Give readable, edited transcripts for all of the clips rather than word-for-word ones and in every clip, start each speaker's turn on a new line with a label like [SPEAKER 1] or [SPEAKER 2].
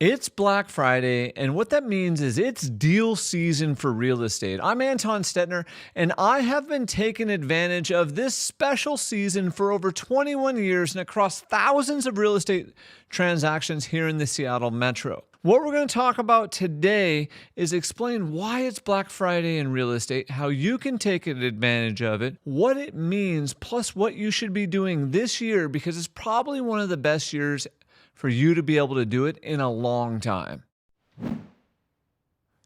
[SPEAKER 1] It's Black Friday, and what that means is it's deal season for real estate. I'm Anton Stetner, and I have been taking advantage of this special season for over 21 years and across thousands of real estate transactions here in the Seattle metro. What we're going to talk about today is explain why it's Black Friday in real estate, how you can take advantage of it, what it means, plus what you should be doing this year because it's probably one of the best years for you to be able to do it in a long time.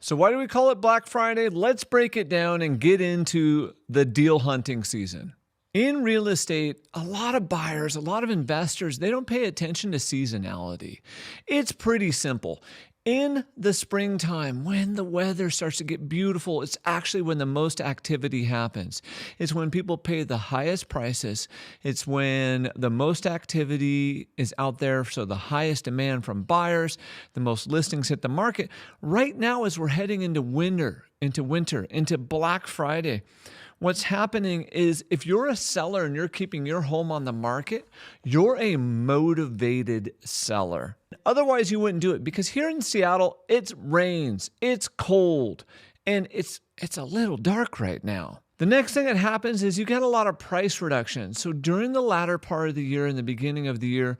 [SPEAKER 1] So why do we call it Black Friday? Let's break it down and get into the deal hunting season. In real estate, a lot of buyers, a lot of investors, they don't pay attention to seasonality. It's pretty simple. In the springtime, when the weather starts to get beautiful, it's actually when the most activity happens. It's when people pay the highest prices. It's when the most activity is out there, so the highest demand from buyers, the most listings hit the market. Right now, as we're heading into winter, into Black Friday, what's happening is if you're a seller and you're keeping your home on the market, you're a motivated seller. Otherwise, you wouldn't do it because here in Seattle, it rains, it's cold, and it's a little dark right now. The next thing that happens is you get a lot of price reductions. So during the latter part of the year and the beginning of the year,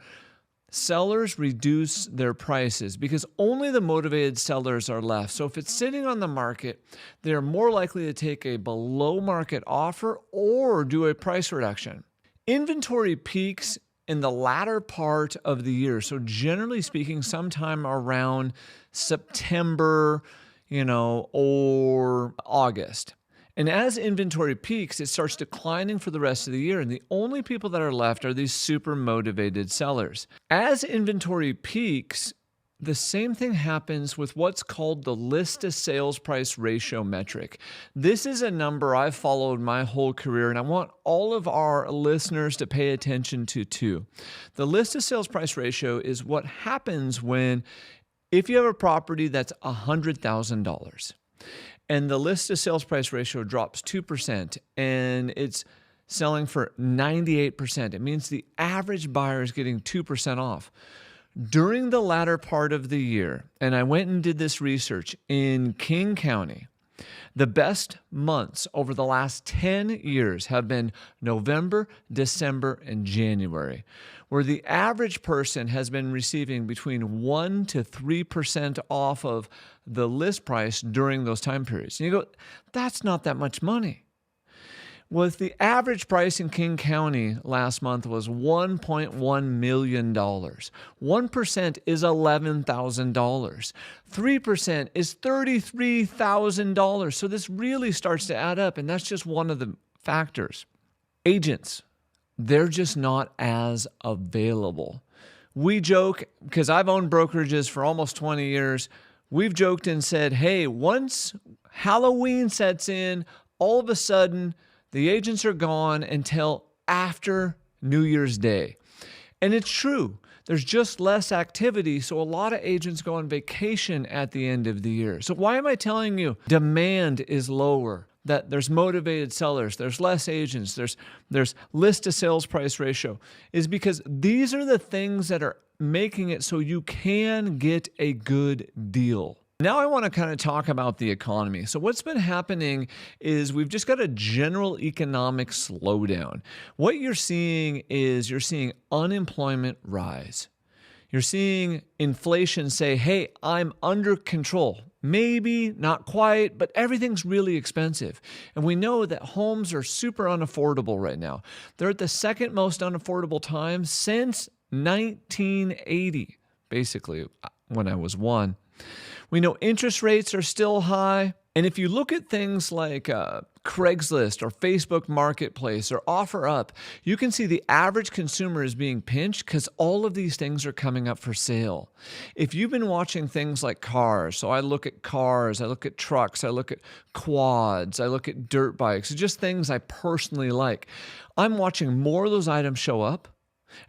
[SPEAKER 1] sellers reduce their prices because only the motivated sellers are left. So if it's sitting on the market, they're more likely to take a below market offer or do a price reduction. Inventory peaks in the latter part of the year. So generally speaking, sometime around September, or August. And as inventory peaks, it starts declining for the rest of the year. And the only people that are left are these super motivated sellers. As inventory peaks, the same thing happens with what's called the list to sales price ratio metric. This is a number I've followed my whole career, and I want all of our listeners to pay attention to too. The list to sales price ratio is what happens if you have a property that's $100,000. And the list to sales price ratio drops 2% and it's selling for 98%. It means the average buyer is getting 2% off. During the latter part of the year, and I went and did this research in King County, the best months over the last 10 years have been November, December, and January, where the average person has been receiving between 1% to 3% off of the list price during those time periods. And you go, that's not that much money. Well, if the average price in King County last month was $1.1 million, 1% is $11,000. 3% is $33,000. So this really starts to add up, and that's just one of the factors. Agents, they're just not as available. We joke, because I've owned brokerages for almost 20 years, we've joked and said, hey, once Halloween sets in, all of a sudden, the agents are gone until after New Year's Day. And it's true. There's just less activity, so a lot of agents go on vacation at the end of the year. So why am I telling you demand is lower, that there's motivated sellers, there's less agents, there's list to sales price ratio? Is because these are the things that are making it so you can get a good deal. Now I want to kind of talk about the economy. So what's been happening is we've just got a general economic slowdown. What you're seeing is unemployment rise. You're seeing inflation say, hey, I'm under control. Maybe not quite, but everything's really expensive. And we know that homes are super unaffordable right now. They're at the second most unaffordable time since 1980, basically, when I was one. We know interest rates are still high. And if you look at things like Craigslist or Facebook Marketplace or OfferUp, you can see the average consumer is being pinched because all of these things are coming up for sale. If you've been watching things like cars, so I look at cars, I look at trucks, I look at quads, I look at dirt bikes, just things I personally like. I'm watching more of those items show up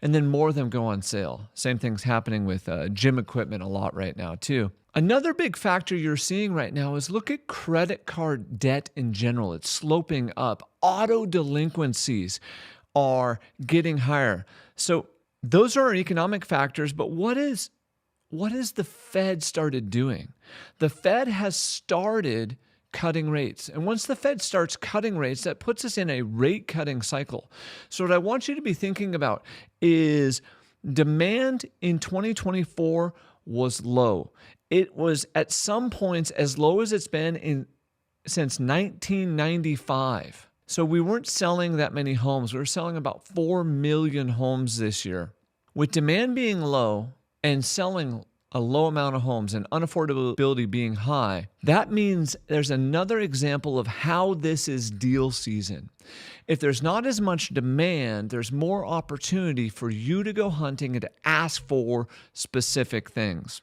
[SPEAKER 1] and then more of them go on sale. Same thing's happening with gym equipment a lot right now too. Another big factor you're seeing right now is look at credit card debt in general. It's sloping up. Auto delinquencies are getting higher. So those are economic factors, but what is what has the Fed started doing? The Fed has started cutting rates. And once the Fed starts cutting rates, that puts us in a rate cutting cycle. So what I want you to be thinking about is demand in 2024 was low. It was at some points as low as it's been since 1995. So we weren't selling that many homes. We were selling about 4 million homes this year. With demand being low and selling a low amount of homes and unaffordability being high, that means there's another example of how this is deal season. If there's not as much demand, there's more opportunity for you to go hunting and to ask for specific things.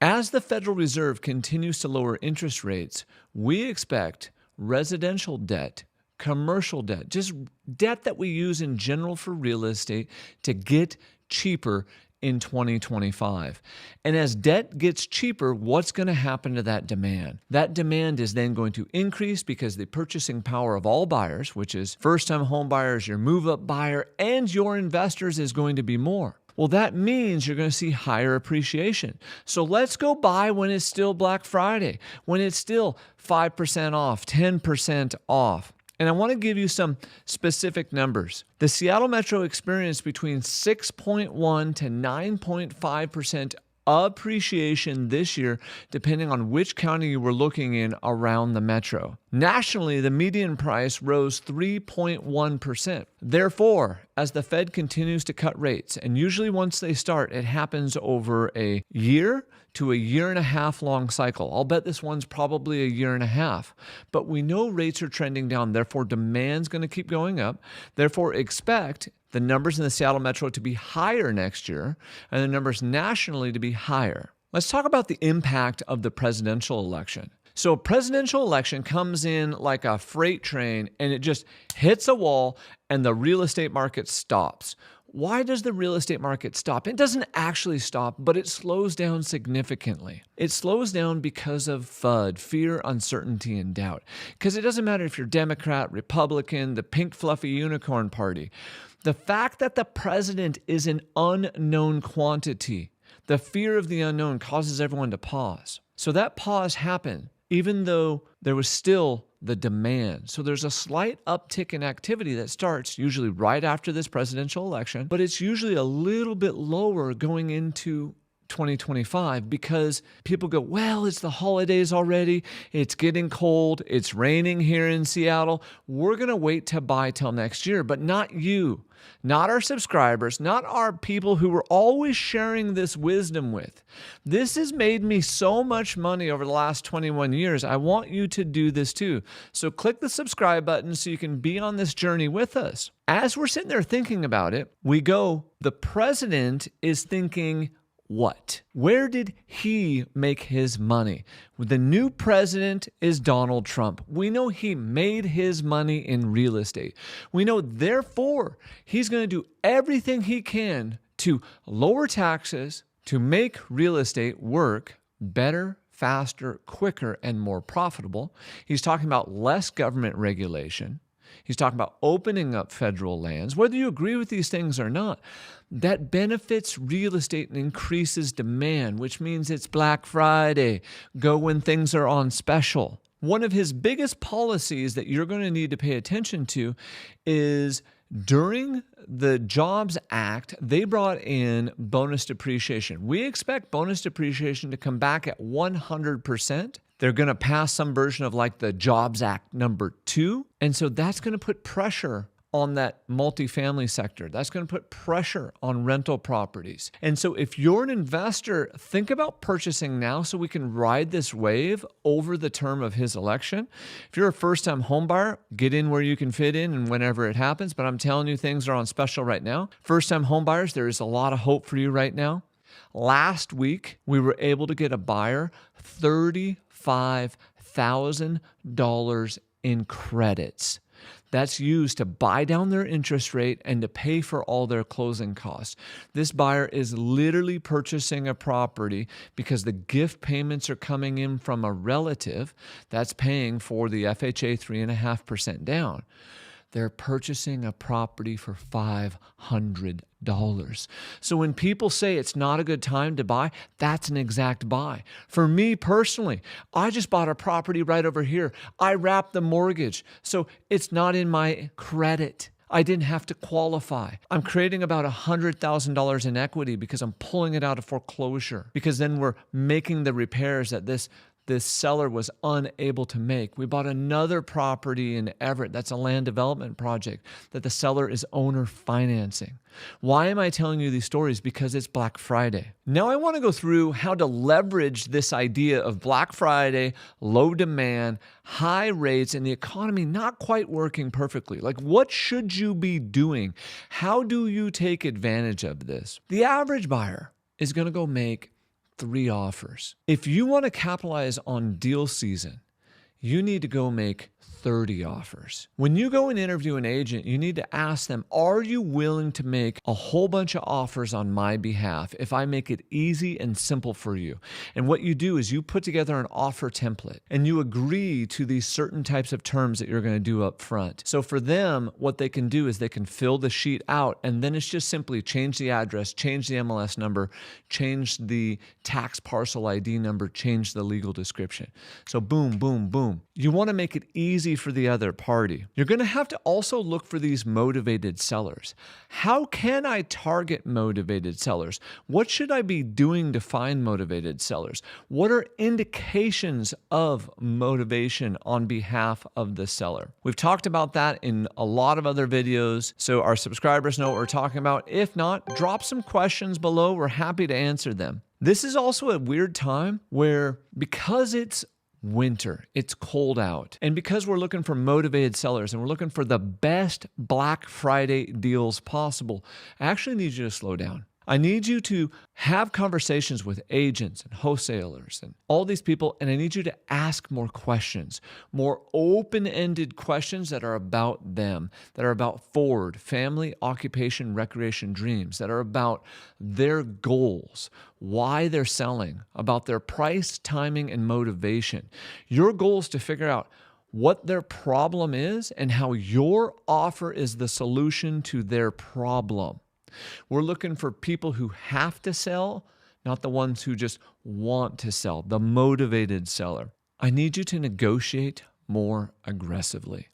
[SPEAKER 1] As the Federal Reserve continues to lower interest rates, we expect residential debt, commercial debt, just debt that we use in general for real estate to get cheaper in 2025. And as debt gets cheaper, what's going to happen to that demand? That demand is then going to increase because the purchasing power of all buyers, which is first-time home buyers, your move-up buyer, and your investors, is going to be more. Well, that means you're going to see higher appreciation. So let's go buy when it's still Black Friday, when it's still 5% off, 10% off. And I want to give you some specific numbers. The Seattle Metro experienced between 6.1 to 9.5% appreciation this year, depending on which county you were looking in around the metro. Nationally, the median price rose 3.1%. Therefore, as the Fed continues to cut rates, and usually once they start, it happens over a year to a year and a half long cycle. I'll bet this one's probably a year and a half. But we know rates are trending down. Therefore, demand's going to keep going up. Therefore, expect the numbers in the Seattle Metro to be higher next year and the numbers nationally to be higher. Let's talk about the impact of the presidential election. So a presidential election comes in like a freight train and it just hits a wall and the real estate market stops. Why does the real estate market stop? It doesn't actually stop, but it slows down significantly. It slows down because of FUD, fear, uncertainty, and doubt. Because it doesn't matter if you're Democrat, Republican, the pink fluffy unicorn party. The fact that the president is an unknown quantity, the fear of the unknown causes everyone to pause. So that pause happened, even though there was still the demand. So there's a slight uptick in activity that starts usually right after this presidential election, but it's usually a little bit lower going into 2025 because people go, well, it's the holidays already. It's getting cold. It's raining here in Seattle. We're going to wait to buy till next year, but not you, not our subscribers, not our people who we're always sharing this wisdom with. This has made me so much money over the last 21 years. I want you to do this too. So click the subscribe button so you can be on this journey with us. As we're sitting there thinking about it, we go, the president is thinking, what? Where did he make his money? The new president is Donald Trump. We know he made his money in real estate. We know, therefore, he's going to do everything he can to lower taxes, to make real estate work better, faster, quicker, and more profitable. He's talking about less government regulation. He's talking about opening up federal lands. Whether you agree with these things or not, that benefits real estate and increases demand, which means it's Black Friday. Go when things are on special. One of his biggest policies that you're going to need to pay attention to is during the Jobs Act, they brought in bonus depreciation. We expect bonus depreciation to come back at 100%. They're going to pass some version of like the Jobs Act number 2. And so that's going to put pressure on that multifamily sector. That's going to put pressure on rental properties. And so if you're an investor, think about purchasing now so we can ride this wave over the term of his election. If you're a first-time home buyer, get in where you can fit in and whenever it happens. But I'm telling you, things are on special right now. First-time home buyers, there is a lot of hope for you right now. Last week, we were able to get a buyer $35,000 in credits. That's used to buy down their interest rate and to pay for all their closing costs. This buyer is literally purchasing a property because the gift payments are coming in from a relative that's paying for the FHA 3.5% down. They're purchasing a property for $500. So when people say it's not a good time to buy, that's an exact buy. For me personally, I just bought a property right over here. I wrapped the mortgage, so it's not in my credit. I didn't have to qualify. I'm creating about $100,000 in equity because I'm pulling it out of foreclosure, because then we're making the repairs that this seller was unable to make. We bought another property in Everett that's a land development project that the seller is owner financing. Why am I telling you these stories? Because it's Black Friday. Now I want to go through how to leverage this idea of Black Friday, low demand, high rates, and the economy not quite working perfectly. Like, what should you be doing? How do you take advantage of this? The average buyer is going to go make 3 offers. If you want to capitalize on deal season, you need to go make 30 offers. When you go and interview an agent, you need to ask them, are you willing to make a whole bunch of offers on my behalf if I make it easy and simple for you? And what you do is you put together an offer template and you agree to these certain types of terms that you're going to do up front. So for them, what they can do is they can fill the sheet out, and then it's just simply change the address, change the MLS number, change the tax parcel ID number, change the legal description. So boom, boom, boom. You want to make it easy for the other party. You're going to have to also look for these motivated sellers. How can I target motivated sellers? What should I be doing to find motivated sellers? What are indications of motivation on behalf of the seller? We've talked about that in a lot of other videos, so our subscribers know what we're talking about. If not, drop some questions below. We're happy to answer them. This is also a weird time where, because it's winter, it's cold out, and because we're looking for motivated sellers and we're looking for the best Black Friday deals possible, I actually need you to slow down. I need you to have conversations with agents and wholesalers and all these people, and I need you to ask more questions, more open-ended questions that are about them, that are about Ford, family, occupation, recreation, dreams, that are about their goals, why they're selling, about their price, timing, and motivation. Your goal is to figure out what their problem is and how your offer is the solution to their problem. We're looking for people who have to sell, not the ones who just want to sell, the motivated seller. I need you to negotiate more aggressively.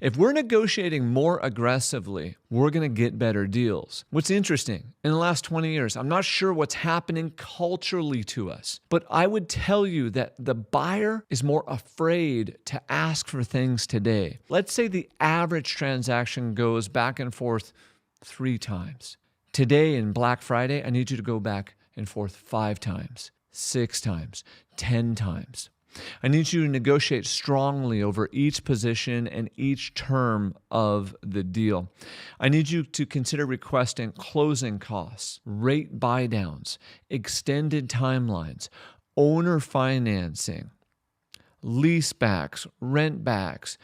[SPEAKER 1] If we're negotiating more aggressively, we're going to get better deals. What's interesting, in the last 20 years, I'm not sure what's happening culturally to us, but I would tell you that the buyer is more afraid to ask for things today. Let's say the average transaction goes back and forth 3 times. Today in Black Friday, I need you to go back and forth 5 times, 6 times, 10 times. I need you to negotiate strongly over each position and each term of the deal. I need you to consider requesting closing costs, rate buy downs, extended timelines, owner financing, lease backs, rent backs,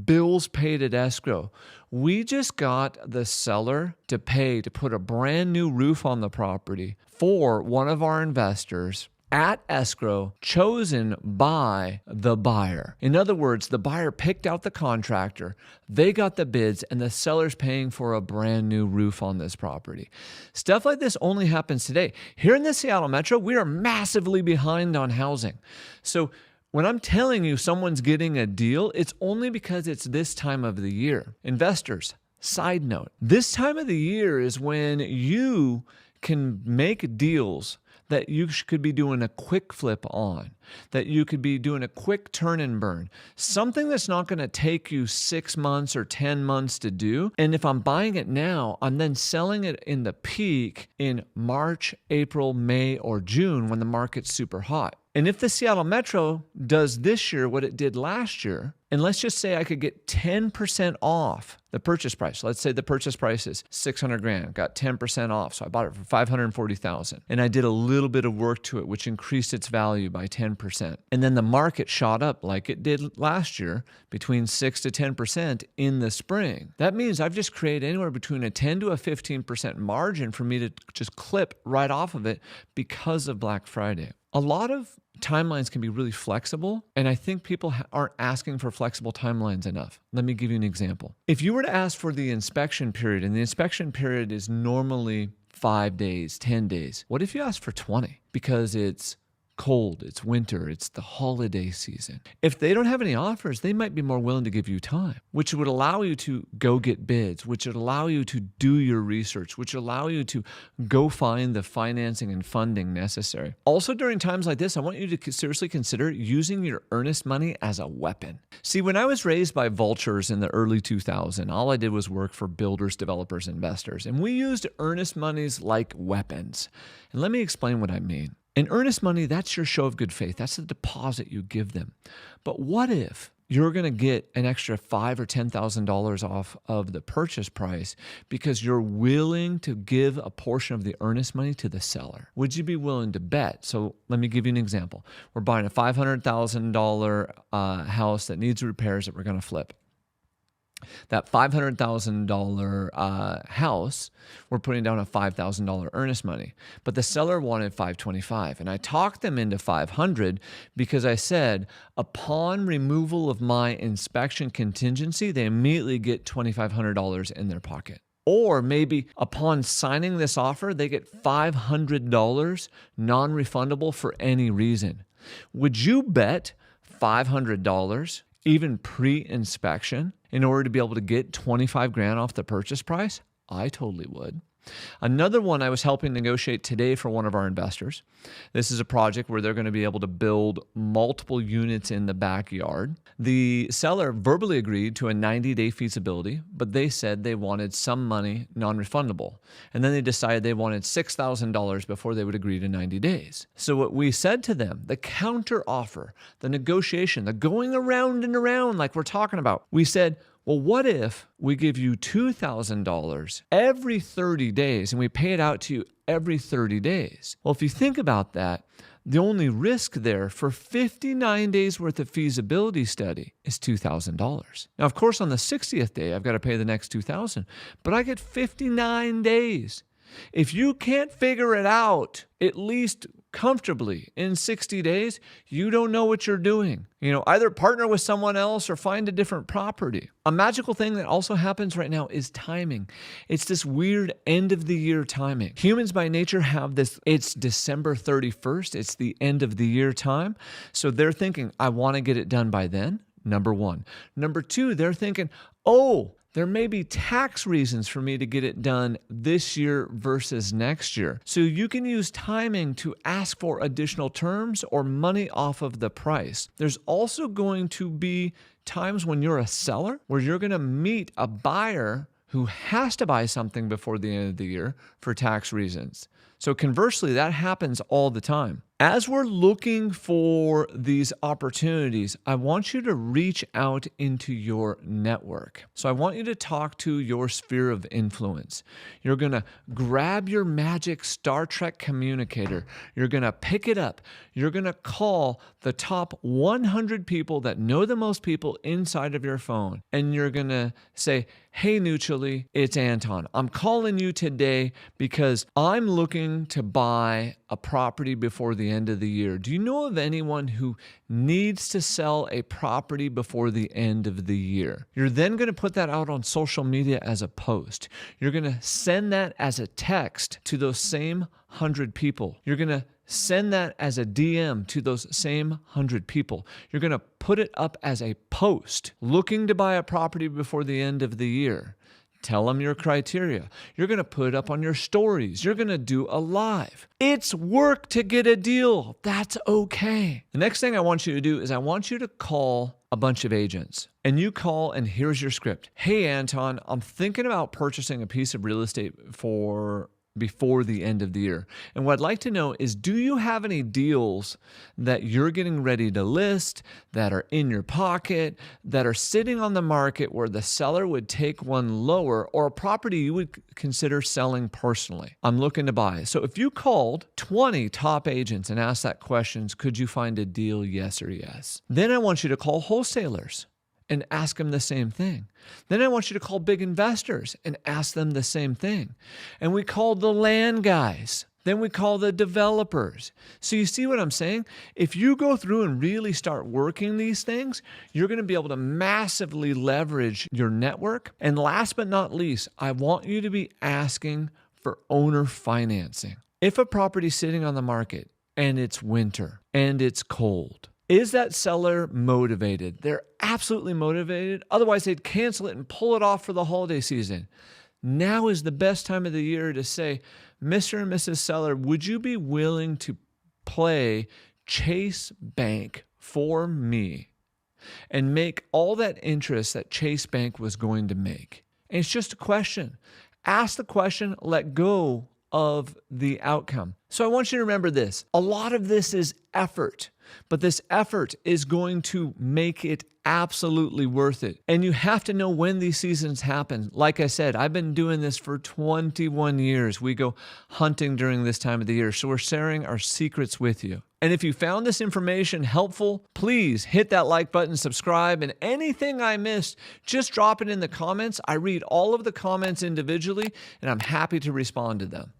[SPEAKER 1] bills paid at escrow. We just got the seller to pay to put a brand new roof on the property for one of our investors at escrow, chosen by the buyer. In other words, the buyer picked out the contractor, they got the bids, and the seller's paying for a brand new roof on this property. Stuff like this only happens today. Here in the Seattle Metro, we are massively behind on housing. So when I'm telling you someone's getting a deal, it's only because it's this time of the year. Investors, side note, this time of the year is when you can make deals that you could be doing a quick flip on, that you could be doing a quick turn and burn, something that's not going to take you 6 months or 10 months to do. And if I'm buying it now, I'm then selling it in the peak in March, April, May, or June when the market's super hot. And if the Seattle Metro does this year what it did last year, and let's just say I could get 10% off the purchase price. Let's say the purchase price is $600,000, got 10% off. So I bought it for $540,000. And I did a little bit of work to it, which increased its value by 10%. And then the market shot up like it did last year, between 6 to 10% in the spring. That means I've just created anywhere between a 10 to a 15% margin for me to just clip right off of it because of Black Friday. A lot of timelines can be really flexible, and I think people aren't asking for flexible timelines enough. Let me give you an example. If you were to ask for the inspection period, and the inspection period is normally 5 days, 10 days, what if you ask for 20? Because it's cold, it's winter, it's the holiday season. If they don't have any offers, they might be more willing to give you time, which would allow you to go get bids, which would allow you to do your research, which would allow you to go find the financing and funding necessary. Also, during times like this, I want you to seriously consider using your earnest money as a weapon. See, when I was raised by vultures in the early 2000s, all I did was work for builders, developers, investors, and we used earnest monies like weapons. And let me explain what I mean. In earnest money, that's your show of good faith. That's the deposit you give them. But what if you're going to get an extra $5,000 or $10,000 off of the purchase price because you're willing to give a portion of the earnest money to the seller? Would you be willing to bet? So let me give you an example. We're buying a $500,000 house that needs repairs that we're going to flip. That $500,000 house, we're putting down a $5,000 earnest money, but the seller wanted $525,000, and I talked them into $500,000 because I said, upon removal of my inspection contingency, they immediately get $2,500 in their pocket. Or maybe upon signing this offer, they get $500 non-refundable for any reason. Would you bet $500? Even pre-inspection, in order to be able to get $25,000 off the purchase price? I totally would. Another one I was helping negotiate today for one of our investors. This is a project where they're going to be able to build multiple units in the backyard. The seller verbally agreed to a 90-day feasibility, but they said they wanted some money non-refundable. And then they decided they wanted $6,000 before they would agree to 90 days. So what we said to them, the counter offer, the negotiation, the going around and around like we're talking about, we said, well, what if we give you $2,000 every 30 days and we pay it out to you every 30 days? Well, if you think about that, the only risk there for 59 days worth of feasibility study is $2,000. Now, of course, on the 60th day, I've got to pay the next $2,000, but I get 59 days. If you can't figure it out, at least comfortably in 60 days, you don't know what you're doing. Either partner with someone else or find a different property. A magical thing that also happens right now is timing. It's this weird end of the year timing. Humans by nature have this, it's December 31st. It's the end of the year time. So they're thinking, I want to get it done by then. Number one. Number two, they're thinking, there may be tax reasons for me to get it done this year versus next year. So you can use timing to ask for additional terms or money off of the price. There's also going to be times when you're a seller where you're going to meet a buyer who has to buy something before the end of the year for tax reasons. So conversely, that happens all the time. As we're looking for these opportunities, I want you to reach out into your network. So I want you to talk to your sphere of influence. You're going to grab your magic Star Trek communicator. You're going to pick it up. You're going to call the top 100 people that know the most people inside of your phone. And you're going to say, hey, Nuccioli, it's Anton. I'm calling you today because I'm looking to buy a property before the end of the year. Do you know of anyone who needs to sell a property before the end of the year? You're then going to put that out on social media as a post. You're going to send that as a text to those same 100 people. You're going to send that as a DM to those same 100 people. You're going to put it up as a post. Looking to buy a property before the end of the year. Tell them your criteria. You're going to put it up on your stories. You're going to do a live. It's work to get a deal. That's okay. The next thing I want you to do is I want you to call a bunch of agents. And you call and here's your script. Hey, Anton, I'm thinking about purchasing a piece of real estate before the end of the year. And what I'd like to know is, do you have any deals that you're getting ready to list, that are in your pocket, that are sitting on the market where the seller would take one lower, or a property you would consider selling personally? I'm looking to buy. So if you called 20 top agents and asked that questions, could you find a deal, yes or yes? Then I want you to call wholesalers and ask them the same thing. Then I want you to call big investors and ask them the same thing. And we call the land guys Then we call the developers. So you see what I'm saying? If you go through and really start working these things, you're going to be able to massively leverage your network. And last but not least, I want you to be asking for owner financing. If a property's sitting on the market and it's winter and it's cold, is that seller motivated? They're absolutely motivated. Otherwise, they'd cancel it and pull it off for the holiday season. Now is the best time of the year to say, Mr. and Mrs. Seller, would you be willing to play Chase Bank for me and make all that interest that Chase Bank was going to make? And it's just a question. Ask the question, let go of the outcome. So I want you to remember this. A lot of this is effort, but this effort is going to make it absolutely worth it. And you have to know when these seasons happen. Like I said, I've been doing this for 21 years. We go hunting during this time of the year. So we're sharing our secrets with you. And if you found this information helpful, please hit that like button, subscribe, and anything I missed, just drop it in the comments. I read all of the comments individually, and I'm happy to respond to them.